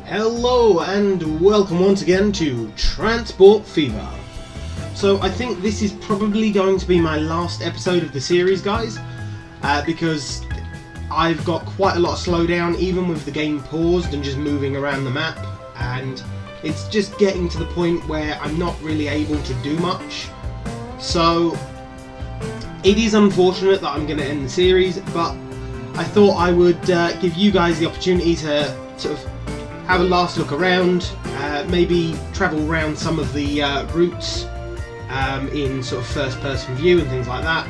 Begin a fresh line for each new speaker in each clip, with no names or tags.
Hello and welcome once again to Transport Fever. So I think this is probably going to be my last episode of the series, guys, because I've got quite a lot of slowdown even with the game paused and just moving around the map, and it's just getting to the point where I'm not really able to do much. So it is unfortunate that I'm going to end the series, but I thought I would give you guys the opportunity to sort of have a last look around, maybe travel around some of the routes in sort of first person view and things like that,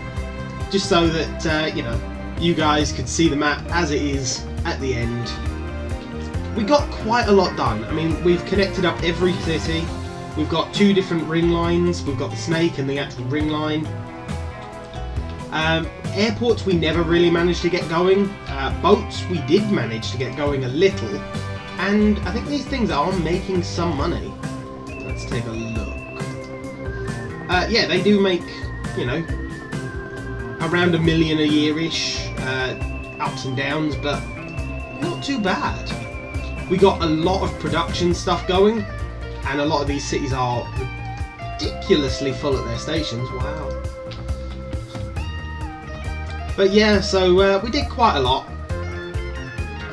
just so that you guys could see the map as it is at the end. We got quite a lot done. I mean, we've connected up every city, we've got 2 different ring lines, we've got the snake and the actual ring line. Airports we never really managed to get going, boats we did manage to get going a little. And I think these things are making some money. Let's take a look. Yeah, they do make, around $1 million a year-ish, ups and downs, but not too bad. We got a lot of production stuff going, and a lot of these cities are ridiculously full at their stations. Wow. But yeah, so we did quite a lot.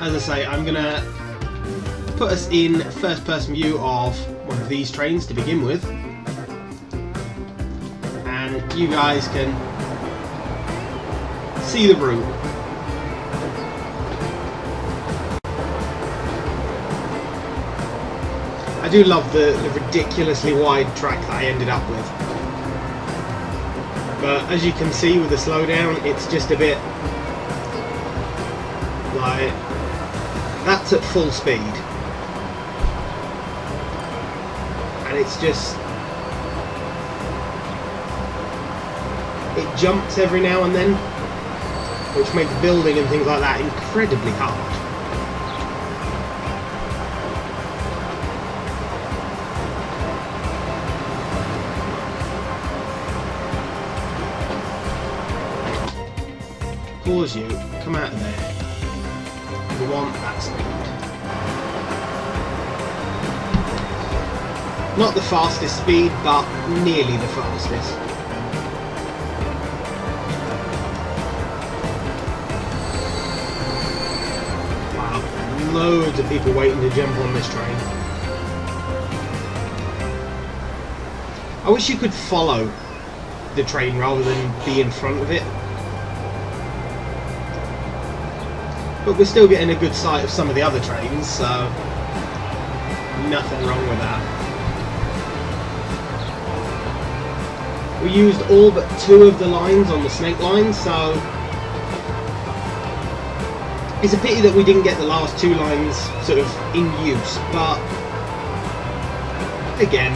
As I say, I'm gonna put us in first person view of one of these trains to begin with, and you guys can see the route. I do love the ridiculously wide track that I ended up with, but as you can see with the slowdown, it's just a bit like that's at full speed. And it's just, it jumps every now and then, which makes building and things like that incredibly hard. Pause you, come out of there. We want that speed. Not the fastest speed, but nearly the fastest. Wow, loads of people waiting to jump on this train. I wish you could follow the train rather than be in front of it. But we're still getting a good sight of some of the other trains, so nothing wrong with that. We used all but 2 of the lines on the snake line, so it's a pity that we didn't get the last 2 lines sort of in use, but again,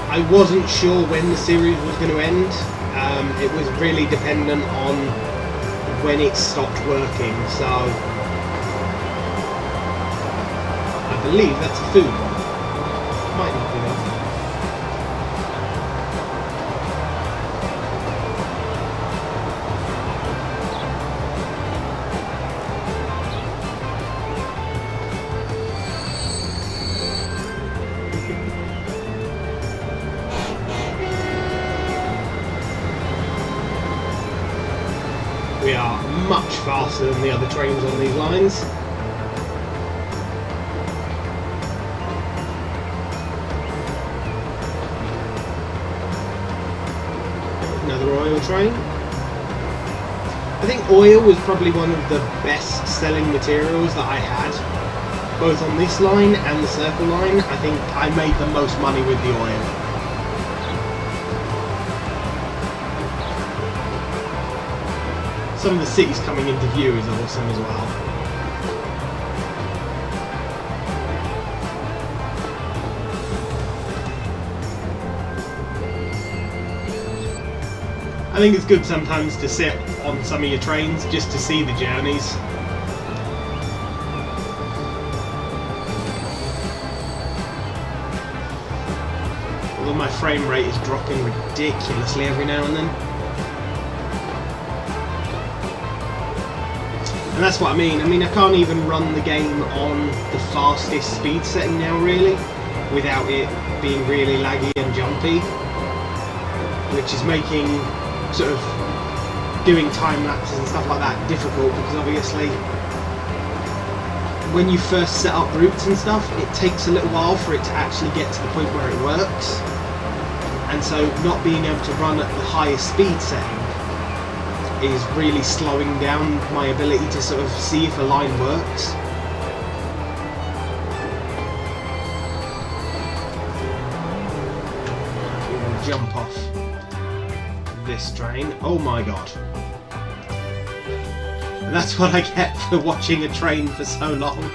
I wasn't sure when the series was going to end. It was really dependent on when it stopped working, so I believe that's a food one. Might not be though. We are much faster than the other trains on these lines. Another oil train. I think oil was probably one of the best selling materials that I had, both on this line and the circle line. I think I made the most money with the oil. Some of the cities coming into view is awesome as well. I think it's good sometimes to sit on some of your trains just to see the journeys. Although my frame rate is dropping ridiculously every now and then. And that's what I mean. I can't even run the game on the fastest speed setting now, really, without it being really laggy and jumpy, which is making sort of doing time lapses and stuff like that difficult, because obviously when you first set up routes and stuff, it takes a little while for it to actually get to the point where it works, and so not being able to run at the highest speed setting is really slowing down my ability to sort of see if a line works. We will jump off this train. Oh my god. And that's what I get for watching a train for so long.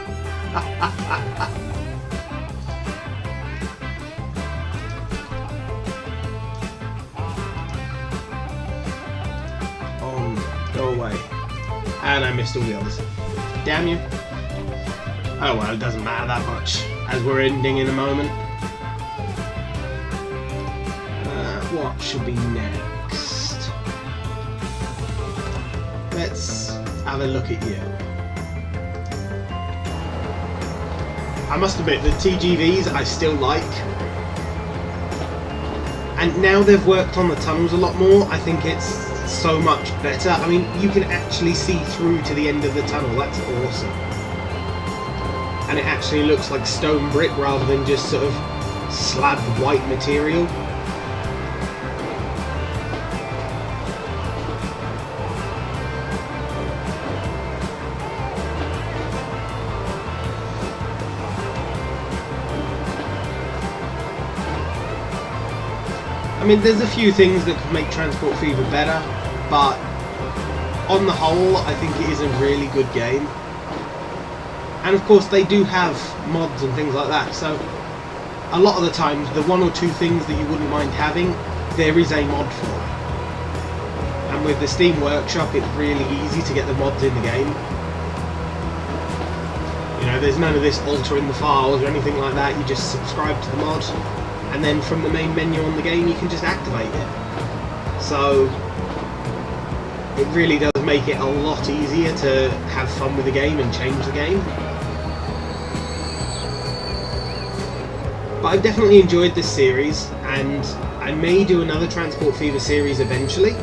Go away. And I missed all the others. Damn you. Oh well, it doesn't matter that much, as we're ending in a moment. What should be next? Let's have a look at you. I must admit, the TGVs I still like. And now they've worked on the tunnels a lot more, I think it's so much better. I mean, you can actually see through to the end of the tunnel. That's awesome. And it actually looks like stone brick rather than just sort of slabbed white material. I mean, there's a few things that could make Transport Fever better, but on the whole, I think it is a really good game. And of course, they do have mods and things like that, so a lot of the times, the one or two things that you wouldn't mind having, there is a mod for. And with the Steam Workshop, it's really easy to get the mods in the game. You know, there's none of this altering the files or anything like that, you just subscribe to the mod, and then from the main menu on the game you can just activate it. So it really does make it a lot easier to have fun with the game and change the game. But I've definitely enjoyed this series, and I may do another Transport Fever series eventually.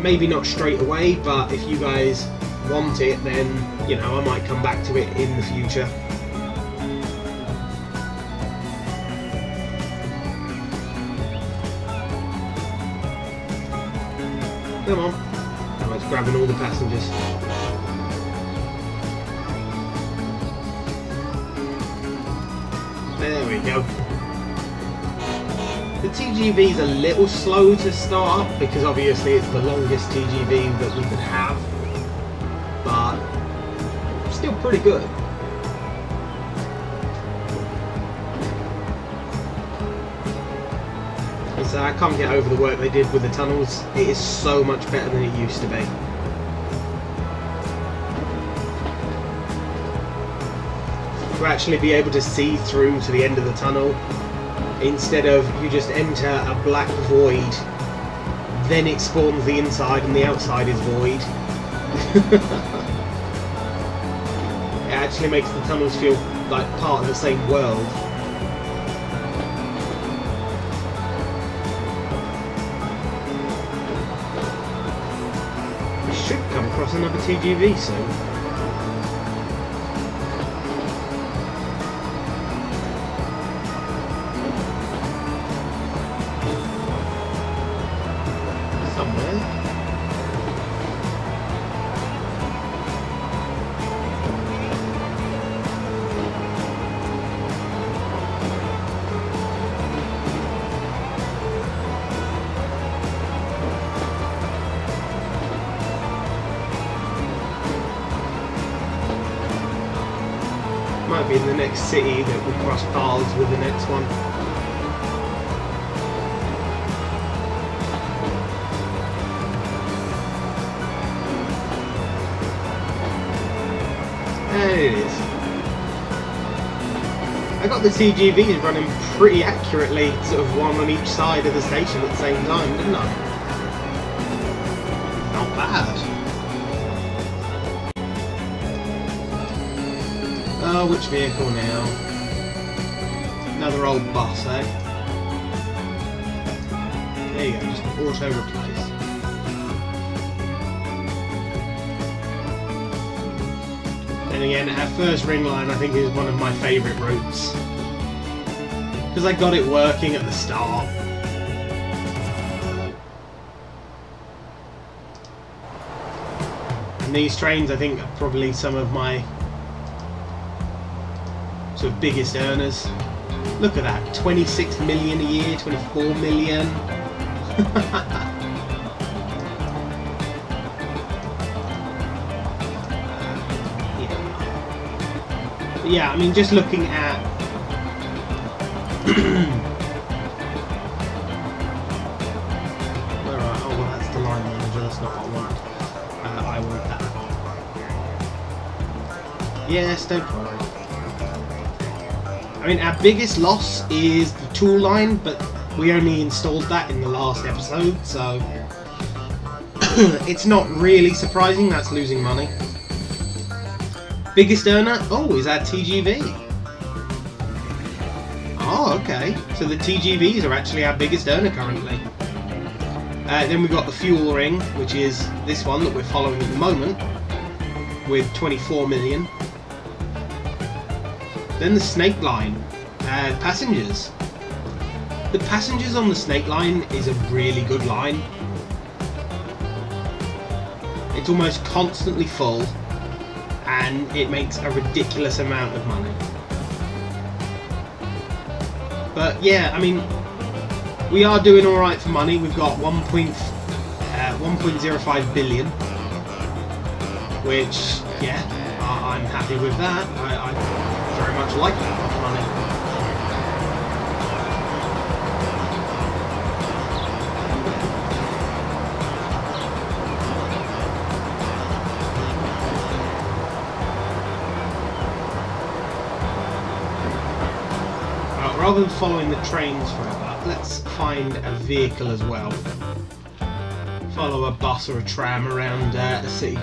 Maybe not straight away, but if you guys want it, then, you know, I might come back to it in the future. Come on. Now it's grabbing all the passengers. There we go. The TGV is a little slow to start up because obviously it's the longest TGV that we could have, but still pretty good. So I can't get over the work they did with the tunnels. It is so much better than it used to be. To actually be able to see through to the end of the tunnel, instead of you just enter a black void, then it spawns the inside and the outside is void. It actually makes the tunnels feel like part of the same world. We should come across another TGV soon. Might be in the next city that we cross paths with the next one. There it is. I got the TGVs running pretty accurately, sort of one on each side of the station at the same time, didn't I? Not bad. Oh, which vehicle now? Another old bus, eh? There you go, just auto replace. And again, our first ring line I think is one of my favourite routes. Because I got it working at the start. And these trains I think are probably some of my sort of biggest earners. Look at that, 26 million a year, 24 million. Yeah, I mean, just looking at where are, oh well, that's the line manager, that's not what I want. I want that. Yes, don't worry. I mean, our biggest loss is the tool line, but we only installed that in the last episode, so it's not really surprising that's losing money. Biggest earner, oh, is our TGV. Oh, okay. So the TGVs are actually our biggest earner currently. Then we've got the fuel ring, which is this one that we're following at the moment, with 24 million. Then the snake line, passengers. The passengers on the snake line is a really good line. It's almost constantly full, and it makes a ridiculous amount of money. But yeah, I mean, we are doing alright for money. We've got 1.05 billion, which, yeah, I'm happy with that. I very much like that much money. Rather than following the trains forever, let's find a vehicle as well. Follow a bus or a tram around a city.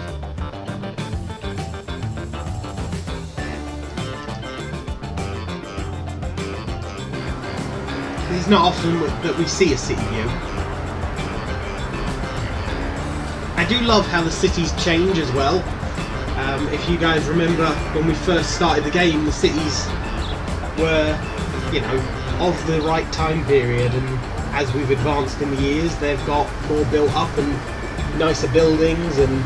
It's not often that we see a city view. I do love how the cities change as well. If you guys remember when we first started the game, the cities were, you know, of the right time period, and as we've advanced in the years they've got more built up and nicer buildings and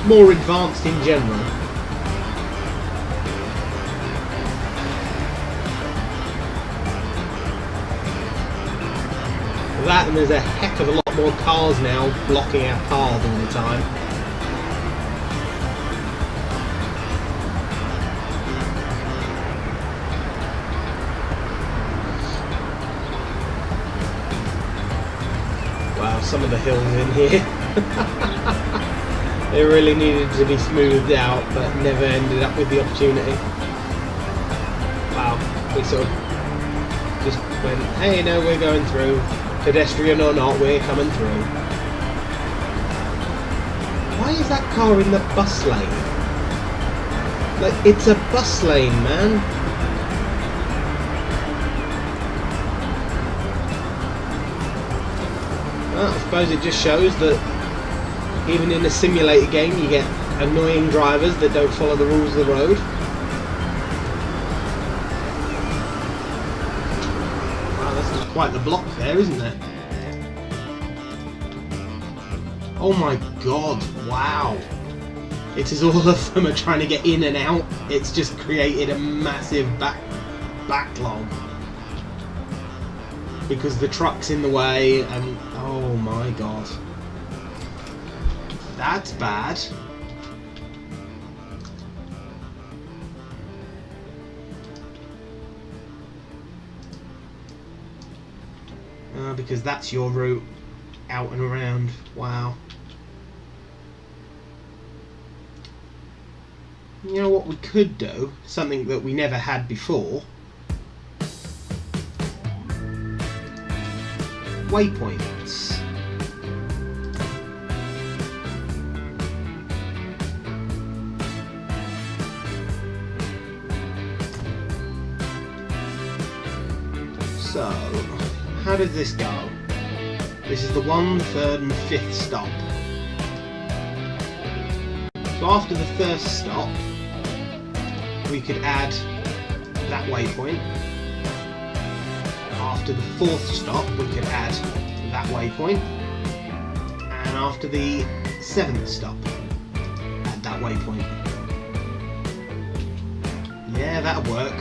more advanced in general. That, and there's a heck of a lot more cars now blocking our path all the time. Some of the hills in here. They really needed to be smoothed out, but never ended up with the opportunity. Wow, we sort of just went, hey, no, we're going through. Pedestrian or not, we're coming through. Why is that car in the bus lane? Like, it's a bus lane, man. Well, I suppose it just shows that even in a simulator game you get annoying drivers that don't follow the rules of the road. Wow, this is quite the block there, isn't it? Oh my god, wow. It is all of them are trying to get in and out. It's just created a massive backlog. Because the truck's in the way, and oh my god. That's bad. Because that's your route out and around. Wow. You know what we could do? Something that we never had before. Waypoints. So, how did this go? This is the 1, 3rd and 5th stop. So after the first stop, we could add that waypoint. After the 4th stop, we could add that waypoint. And after the 7th stop, add that waypoint. Yeah, that'll work.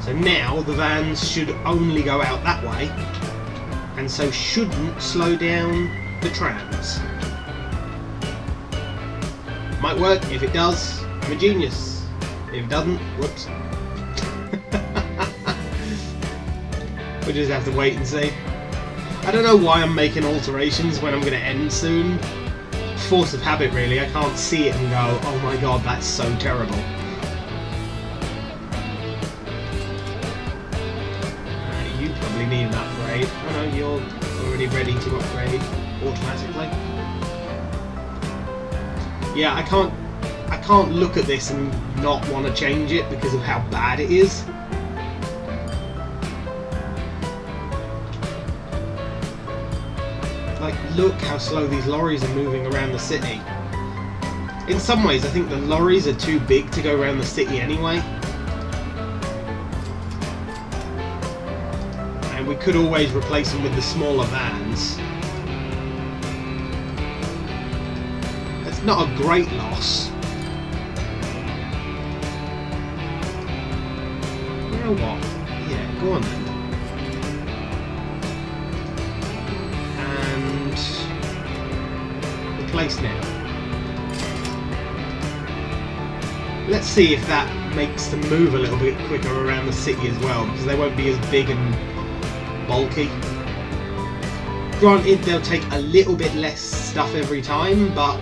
So now the vans should only go out that way, and so shouldn't slow down the trams. Might work. If it does, I'm a genius. If it doesn't, whoops. We'll just have to wait and see. I don't know why I'm making alterations when I'm going to end soon. Force of habit, really. I can't see it and go, oh my god, that's so terrible. You probably need an upgrade. Oh no, you're already ready to upgrade automatically. Yeah, I can't look at this and not want to change it because of how bad it is. Like, look how slow these lorries are moving around the city. In some ways, I think the lorries are too big to go around the city anyway. And we could always replace them with the smaller vans. That's not a great loss. You know what? Yeah, go on then. Place now. Let's see if that makes them move a little bit quicker around the city as well, because they won't be as big and bulky. Granted, they'll take a little bit less stuff every time, but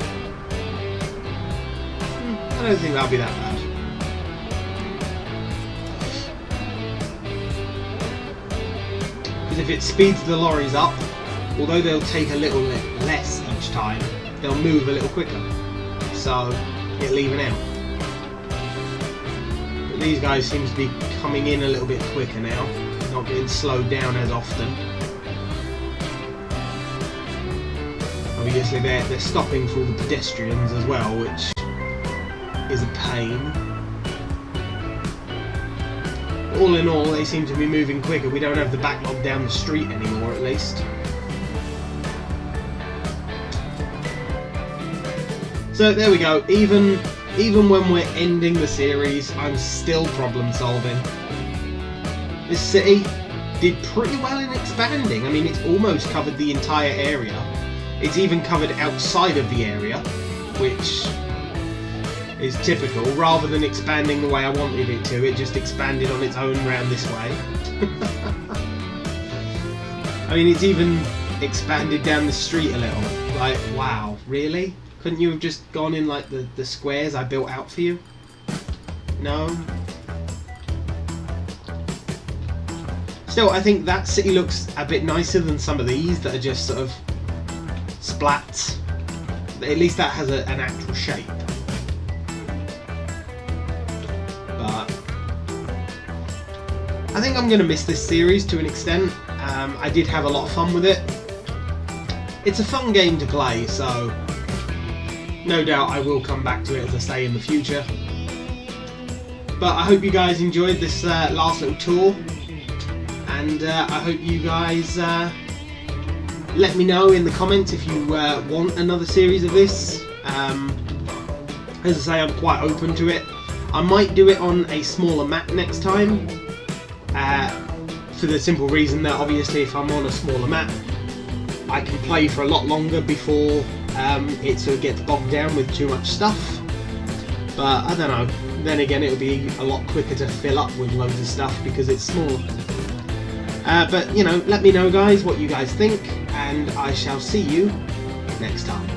I don't think that'll be that bad. Because if it speeds the lorries up, although they'll take a little bit less each time, they'll move a little quicker, so it'll even out. But these guys seem to be coming in a little bit quicker now, not getting slowed down as often. Obviously they're stopping for all the pedestrians as well, which is a pain. All in all, they seem to be moving quicker. We don't have the backlog down the street anymore, at least. So there we go, even when we're ending the series, I'm still problem solving. This city did pretty well in expanding. I mean, it's almost covered the entire area. It's even covered outside of the area, which is typical. Rather than expanding the way I wanted it to, it just expanded on its own round this way. I mean, it's even expanded down the street a little. Like, wow, really? Couldn't you have just gone in like the squares I built out for you? No? Still, I think that city looks a bit nicer than some of these that are just sort of splats. At least that has an actual shape. But I think I'm going to miss this series to an extent. I did have a lot of fun with it. It's a fun game to play, so no doubt I will come back to it, as I say, in the future. But I hope you guys enjoyed this last little tour, and I hope you guys let me know in the comments if you want another series of this. As I say, I'm quite open to it. I might do it on a smaller map next time, for the simple reason that obviously if I'm on a smaller map, I can play for a lot longer before it sort of gets bogged down with too much stuff. But I don't know, then again it'll be a lot quicker to fill up with loads of stuff because it's small. But you know, let me know guys what you guys think, and I shall see you next time.